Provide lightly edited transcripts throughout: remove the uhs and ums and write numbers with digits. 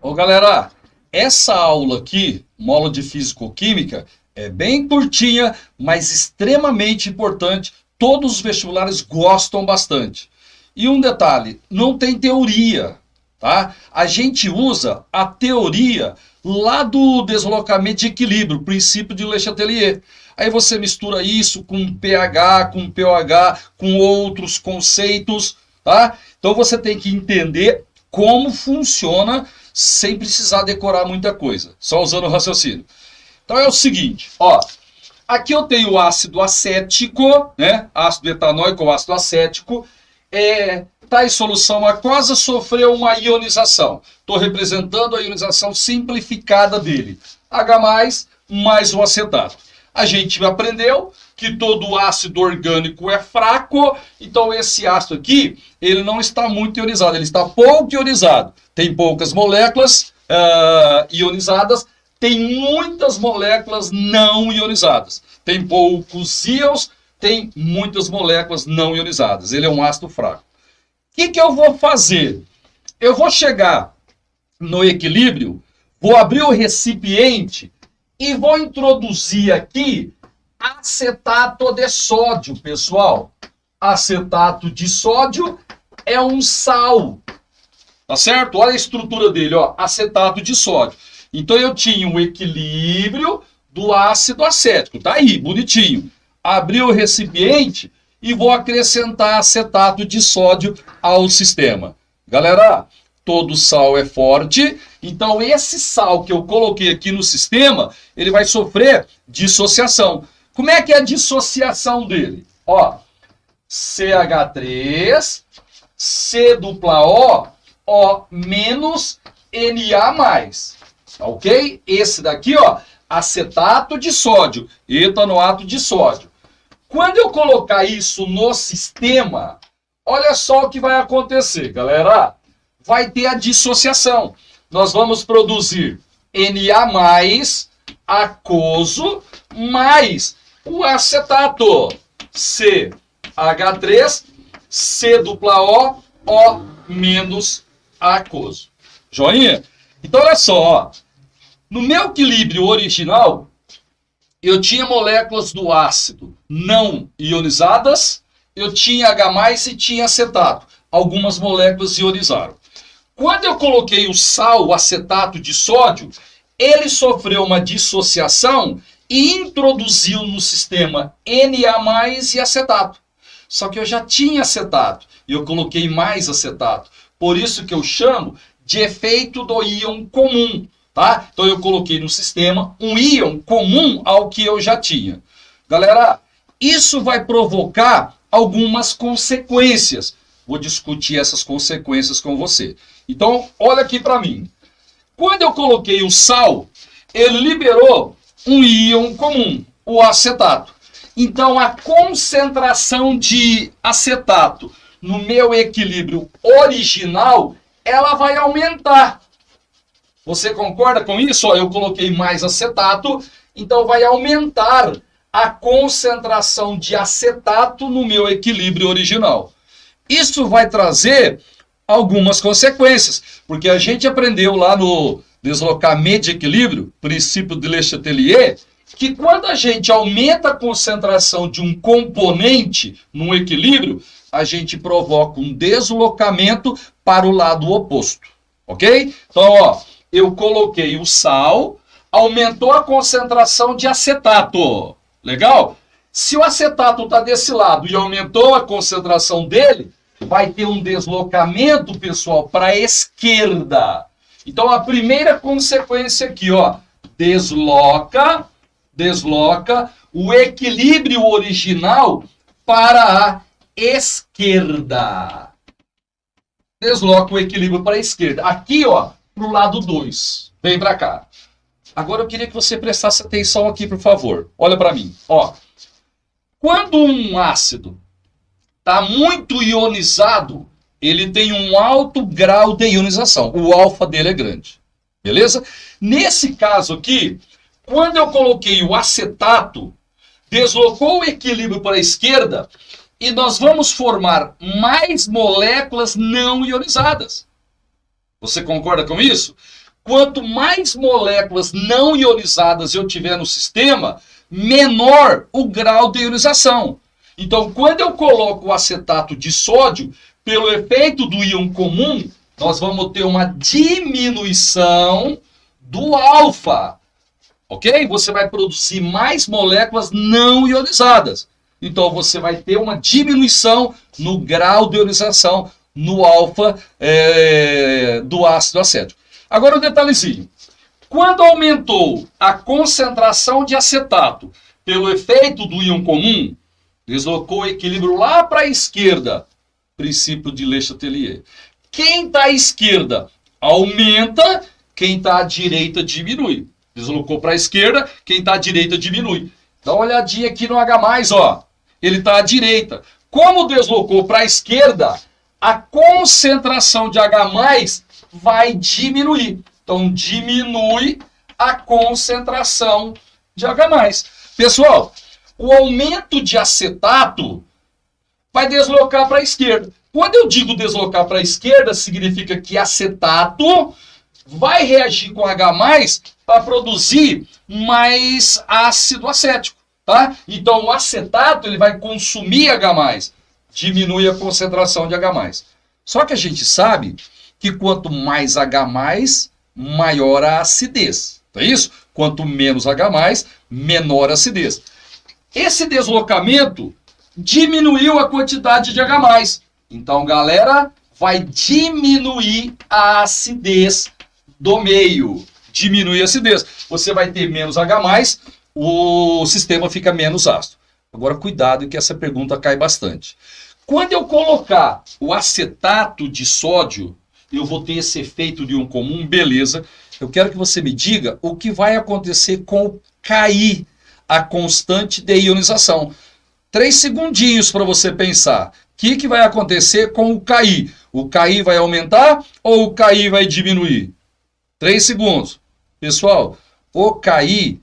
Ô galera, essa aula aqui, uma aula de Físico-Química, é bem curtinha, mas extremamente importante. Todos os vestibulares gostam bastante. E um detalhe, não tem teoria, tá? A gente usa a teoria lá do deslocamento de equilíbrio, princípio de Le Chatelier. Aí você mistura isso com pH, com pOH, com outros conceitos, tá? Então você tem que entender como funciona sem precisar decorar muita coisa, só usando o raciocínio. Então é o seguinte, ó, aqui eu tenho o ácido acético, né? Ácido etanóico ou ácido acético, está em solução aquosa, sofreu uma ionização. Estou representando a ionização simplificada dele. H+, mais o acetato. A gente aprendeu que todo ácido orgânico é fraco, então esse ácido aqui, ele não está muito ionizado, ele está pouco ionizado. Tem poucas moléculas ionizadas, tem muitas moléculas não ionizadas. Tem poucos íons, tem muitas moléculas não ionizadas. Ele é um ácido fraco. O que eu vou fazer? Eu vou chegar no equilíbrio, vou abrir o recipiente e vou introduzir aqui acetato de sódio, pessoal. Acetato de sódio é um sal, tá certo? Olha a estrutura dele, ó, acetato de sódio. Então eu tinha um equilíbrio do ácido acético, tá aí, bonitinho. Abri o recipiente e vou acrescentar acetato de sódio ao sistema. Galera, todo sal é forte, então esse sal que eu coloquei aqui no sistema, ele vai sofrer dissociação. Como é que é a dissociação dele? Ó, CH3, C+O, O menos Na+. Ok? Esse daqui, ó, acetato de sódio, etanoato de sódio. Quando eu colocar isso no sistema, olha só o que vai acontecer, galera. Vai ter a dissociação. Nós vamos produzir Na+, aquoso, mais o acetato. CH3, C+O, O menos aquoso. Joinha? Então, olha só, ó. No meu equilíbrio original, eu tinha moléculas do ácido não ionizadas, eu tinha H+, e tinha acetato. Algumas moléculas ionizaram. Quando eu coloquei o sal, o acetato de sódio, ele sofreu uma dissociação e introduziu no sistema Na+ e acetato. Só que eu já tinha acetato e eu coloquei mais acetato. Por isso que eu chamo de efeito do íon comum. Tá? Então eu coloquei no sistema um íon comum ao que eu já tinha. Galera, isso vai provocar algumas consequências. Vou discutir essas consequências com você. Então, olha aqui para mim. Quando eu coloquei o sal, ele liberou um íon comum, o acetato. Então, a concentração de acetato no meu equilíbrio original, ela vai aumentar. Você concorda com isso? Ó, eu coloquei mais acetato, então vai aumentar a concentração de acetato no meu equilíbrio original. Isso vai trazer algumas consequências, porque a gente aprendeu lá no deslocamento de equilíbrio, princípio de Le Chatelier, que quando a gente aumenta a concentração de um componente no equilíbrio, a gente provoca um deslocamento para o lado oposto, ok? Então, ó, eu coloquei o sal, aumentou a concentração de acetato. Legal? Se o acetato está desse lado e aumentou a concentração dele, vai ter um deslocamento, pessoal, para a esquerda. Então, a primeira consequência aqui, ó, desloca o equilíbrio original para a esquerda. Desloca o equilíbrio para a esquerda. Aqui, ó, para o lado 2. Vem para cá. Agora eu queria que você prestasse atenção aqui, por favor. Olha para mim. Ó. Quando um ácido está muito ionizado, ele tem um alto grau de ionização. O alfa dele é grande. Beleza? Nesse caso aqui, quando eu coloquei o acetato, deslocou o equilíbrio para a esquerda e nós vamos formar mais moléculas não ionizadas. Você concorda com isso? quanto mais moléculas não ionizadas eu tiver no sistema, menor o grau de ionização. Então, quando eu coloco o acetato de sódio, pelo efeito do íon comum, nós vamos ter uma diminuição do alfa. Ok? Você vai produzir mais moléculas não ionizadas. Então, você vai ter uma diminuição no grau de ionização no alfa do ácido acético. Agora, um detalhezinho. Quando aumentou a concentração de acetato pelo efeito do íon comum, deslocou o equilíbrio lá para a esquerda. Princípio de Le Chatelier. Quem está à esquerda aumenta, quem está à direita diminui. Deslocou para a esquerda, quem está à direita diminui. Dá uma olhadinha aqui no H+, ó. Ele está à direita. Como deslocou para a esquerda, a concentração de H+, vai diminuir. Então, diminui a concentração de H+. Pessoal, o aumento de acetato vai deslocar para a esquerda. Quando eu digo deslocar para a esquerda, significa que acetato vai reagir com H+, para produzir mais ácido acético, tá? Então, o acetato ele vai consumir H+, diminui a concentração de H+. Só que a gente sabe que quanto mais H+, maior a acidez. Não é isso? Quanto menos H+, menor a acidez. Esse deslocamento diminuiu a quantidade de H+. Então, galera, vai diminuir a acidez do meio. Diminui a acidez. Você vai ter menos H+, o sistema fica menos ácido. Agora, cuidado que essa pergunta cai bastante. Quando eu colocar o acetato de sódio, eu vou ter esse efeito de íon comum, beleza. Eu quero que você me diga o que vai acontecer com o Ki, a constante de ionização. 3 segundinhos para você pensar. O que vai acontecer com o Ki? O Ki vai aumentar ou o Ki vai diminuir? 3 segundos. Pessoal, o Ki,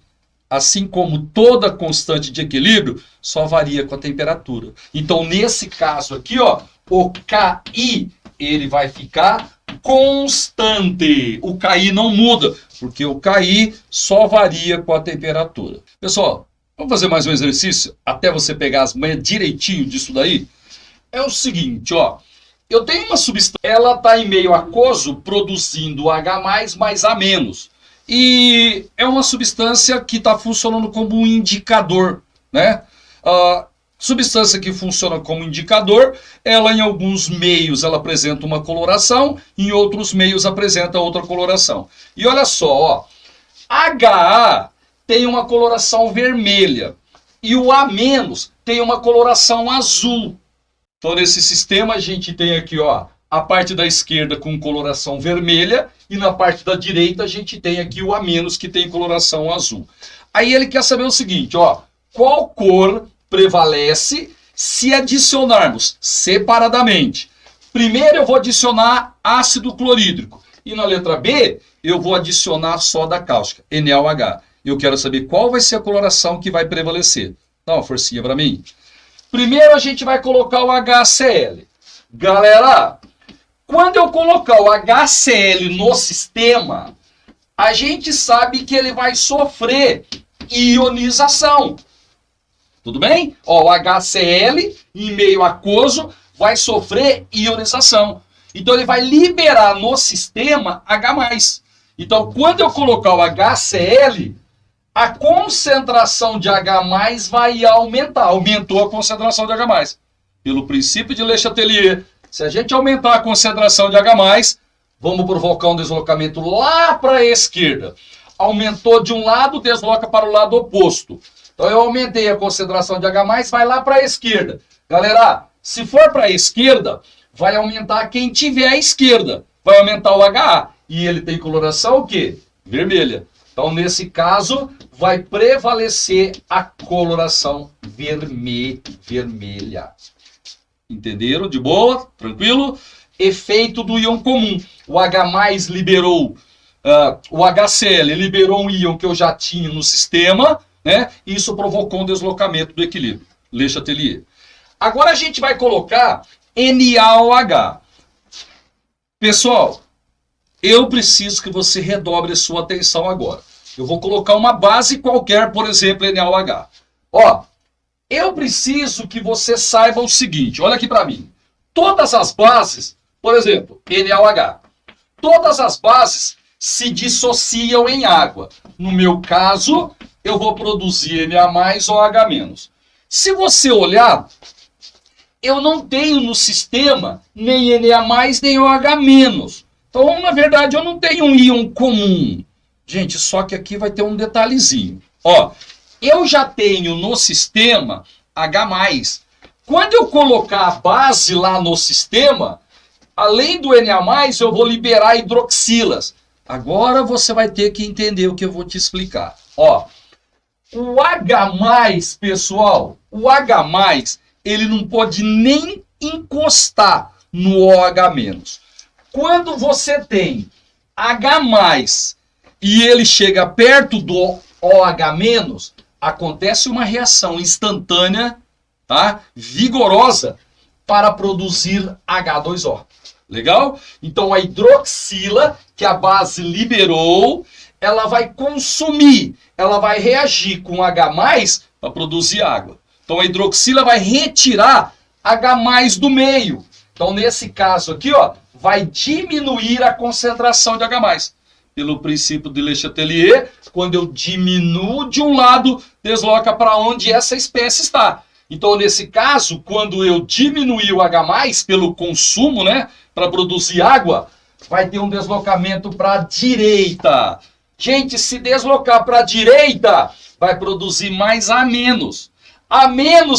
assim como toda constante de equilíbrio, só varia com a temperatura. Então, nesse caso aqui, ó, o Ki, ele vai ficar constante. O Ki não muda, porque o Ki só varia com a temperatura. Pessoal, vamos fazer mais um exercício até você pegar as manhas direitinho disso daí? É o seguinte, ó. Eu tenho uma substância, ela está em meio aquoso produzindo H+, mais A-. E é uma substância que está funcionando como um indicador, né? Substância que funciona como indicador, ela em alguns meios ela apresenta uma coloração, em outros meios apresenta outra coloração. E olha só, ó, HA tem uma coloração vermelha e o A- tem uma coloração azul. Então nesse sistema a gente tem aqui, ó, a parte da esquerda com coloração vermelha e na parte da direita a gente tem aqui o A- que tem coloração azul. Aí ele quer saber o seguinte, ó, qual cor prevalece se adicionarmos separadamente? Primeiro eu vou adicionar ácido clorídrico e na letra B eu vou adicionar soda cáustica, NaOH. Eu quero saber qual vai ser a coloração que vai prevalecer. Dá uma forcinha para mim. Primeiro a gente vai colocar o HCl. Galera, quando eu colocar o HCl no sistema, a gente sabe que ele vai sofrer ionização. Tudo bem? Ó, o HCl em meio aquoso vai sofrer ionização. Então ele vai liberar no sistema H+. Então quando eu colocar o HCl, a concentração de H+ vai aumentar. Aumentou a concentração de H+. Pelo princípio de Le Chatelier, se a gente aumentar a concentração de H+, vamos provocar um deslocamento lá para a esquerda. Aumentou de um lado, desloca para o lado oposto. Então eu aumentei a concentração de H+, vai lá para a esquerda. Galera, se for para a esquerda, vai aumentar quem tiver à esquerda. Vai aumentar o HA. E ele tem coloração o quê? Vermelha. Então, nesse caso, vai prevalecer a coloração vermelha. Entenderam? De boa? Tranquilo? Efeito do íon comum. O H+ liberou, o HCl liberou um íon que eu já tinha no sistema, né? Isso provocou um deslocamento do equilíbrio. Le Chatelier. Agora a gente vai colocar NaOH. Pessoal, eu preciso que você redobre a sua atenção agora. Eu vou colocar uma base qualquer, por exemplo, NaOH. Ó, eu preciso que você saiba o seguinte, olha aqui para mim. Todas as bases, por exemplo, NaOH, todas as bases se dissociam em água. No meu caso, eu vou produzir Na mais OH-. Se você olhar, eu não tenho no sistema nem Na mais nem OH-. Então, na verdade, eu não tenho um íon comum. Gente, só que aqui vai ter um detalhezinho. Ó, eu já tenho no sistema H+. Quando eu colocar a base lá no sistema, além do Na+, eu vou liberar hidroxilas. Agora você vai ter que entender o que eu vou te explicar. Ó, o H+, pessoal, o H+, ele não pode nem encostar no OH-. Quando você tem H+, e ele chega perto do OH-, acontece uma reação instantânea, tá? Vigorosa, para produzir H2O. Legal? Então a hidroxila que a base liberou, ela vai consumir, ela vai reagir com H+ para produzir água. Então a hidroxila vai retirar H+ do meio. Então nesse caso aqui, ó, vai diminuir a concentração de H+. Pelo princípio de Le Chatelier, quando eu diminuo de um lado, desloca para onde essa espécie está. Então, nesse caso, quando eu diminuir o H+, pelo consumo, né, para produzir água, vai ter um deslocamento para a direita. Gente, se deslocar para a direita, vai produzir mais A-. A-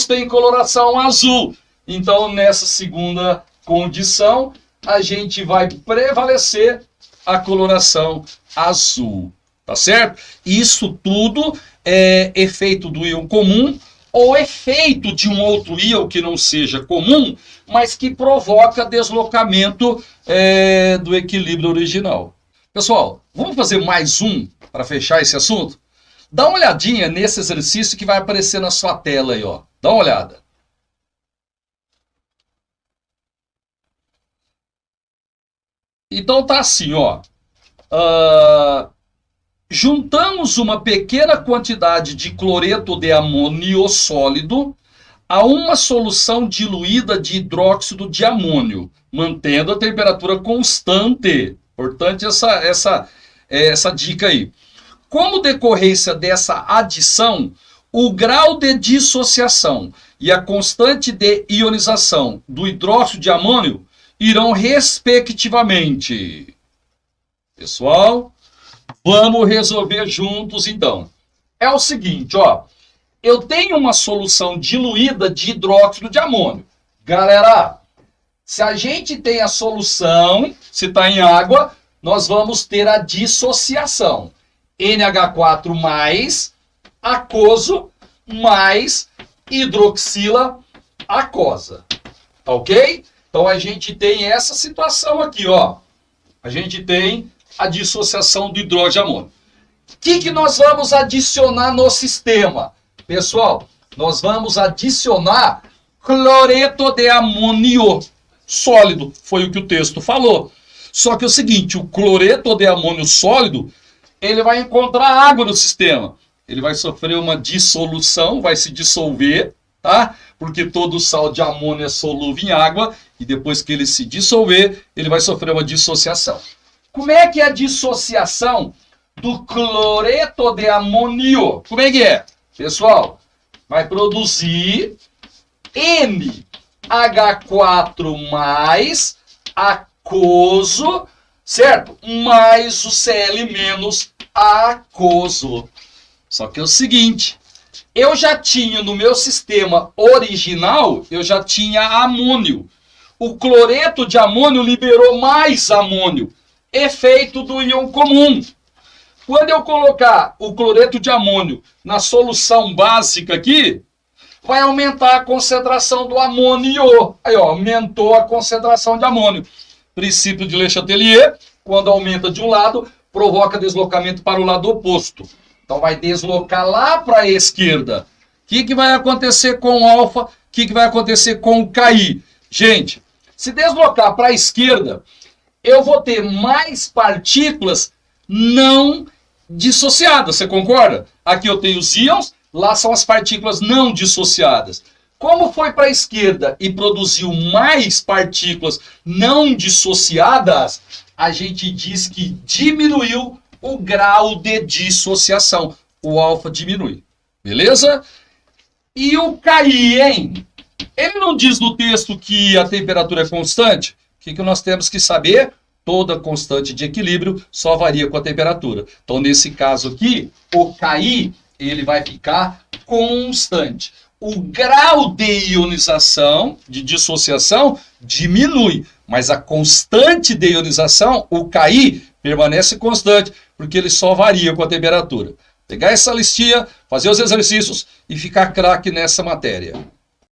tem coloração azul. Então, nessa segunda condição, a gente vai prevalecer a coloração azul, tá certo? Isso tudo é efeito do íon comum ou efeito de um outro íon que não seja comum, mas que provoca deslocamento do equilíbrio original. Pessoal, vamos fazer mais um para fechar esse assunto? Dá uma olhadinha nesse exercício que vai aparecer na sua tela aí, ó. Dá uma olhada. Então tá assim, ó. Juntamos uma pequena quantidade de cloreto de amônio sólido a uma solução diluída de hidróxido de amônio, mantendo a temperatura constante. Importante essa dica aí. Como decorrência dessa adição, o grau de dissociação e a constante de ionização do hidróxido de amônio irão respectivamente. Pessoal, vamos resolver juntos então. É o seguinte, ó. Eu tenho uma solução diluída de hidróxido de amônio. Galera, se a gente tem a solução, se está em água, nós vamos ter a dissociação. NH4 aquoso mais hidroxila aquosa. Ok? Então a gente tem essa situação aqui, ó. A gente tem a dissociação do hidróxido de amônio. O que nós vamos adicionar no sistema? Pessoal, nós vamos adicionar cloreto de amônio sólido. Foi o que o texto falou. Só que é o seguinte, o cloreto de amônio sólido, ele vai encontrar água no sistema. Ele vai sofrer uma dissolução, vai se dissolver, tá? Porque todo sal de amônio é solúvel em água, e depois que ele se dissolver, ele vai sofrer uma dissociação. Como é que é a dissociação do cloreto de amônio? Como é que é? Pessoal, vai produzir NH4 aquoso, certo? Mais o Cl menos aquoso. Só que é o seguinte, eu já tinha no meu sistema original, eu já tinha amônio. O cloreto de amônio liberou mais amônio. Efeito do íon comum. Quando eu colocar o cloreto de amônio na solução básica aqui, vai aumentar a concentração do amônio. Aí, ó, aumentou a concentração de amônio. Princípio de Le Chatelier, quando aumenta de um lado, provoca deslocamento para o lado oposto. Então vai deslocar lá para a esquerda. O que vai acontecer com o alfa? O que vai acontecer com o KI? Gente, se deslocar para a esquerda, eu vou ter mais partículas não dissociadas, você concorda? Aqui eu tenho os íons, lá são as partículas não dissociadas. Como foi para a esquerda e produziu mais partículas não dissociadas, a gente diz que diminuiu o grau de dissociação. O alfa diminui. Beleza? E o KI, hein? Ele não diz no texto que a temperatura é constante? O que nós temos que saber? Toda constante de equilíbrio só varia com a temperatura. Então, nesse caso aqui, o KI ele vai ficar constante. O grau de ionização, de dissociação, diminui. Mas a constante de ionização, o KI, permanece constante, porque ele só varia com a temperatura. Pegar essa listinha, fazer os exercícios e ficar craque nessa matéria.